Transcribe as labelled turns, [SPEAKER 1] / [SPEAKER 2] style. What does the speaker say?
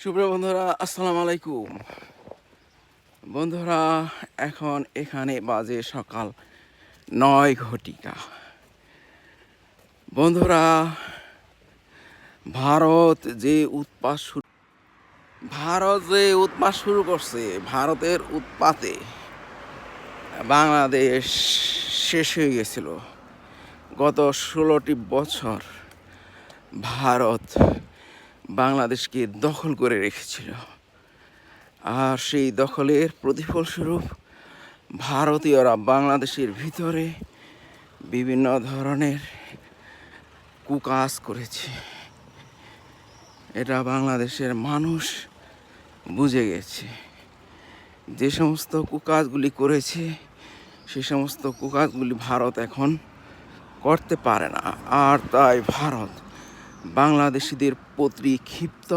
[SPEAKER 1] সুপ্রিয় বন্ধুরা, আসসালামু আলাইকুম। বন্ধুরা, এখন এখানে বাজে সকাল 9 ঘটিকা। বন্ধুরা, ভারত যে উৎপাত শুরু করছে, ভারতের উৎপাতে বাংলাদেশ শেষ হয়ে গেছিল। গত 16টি বছর ভারত বাংলাদেশকে দখল করে রেখেছিল, আর সেই দখলের প্রতিফলস্বরূপ ভারতীয়রা বাংলাদেশের ভিতরে বিভিন্ন ধরনের কুকাজ করেছে। এটা বাংলাদেশের মানুষ বুঝে গেছে। যে সমস্ত কুকাজগুলি করেছে সে সমস্ত কুকাজগুলি ভারত এখন করতে পারে না, আর তাই ভারত বাংলাদেশিদের প্রতি ক্ষিপ্ত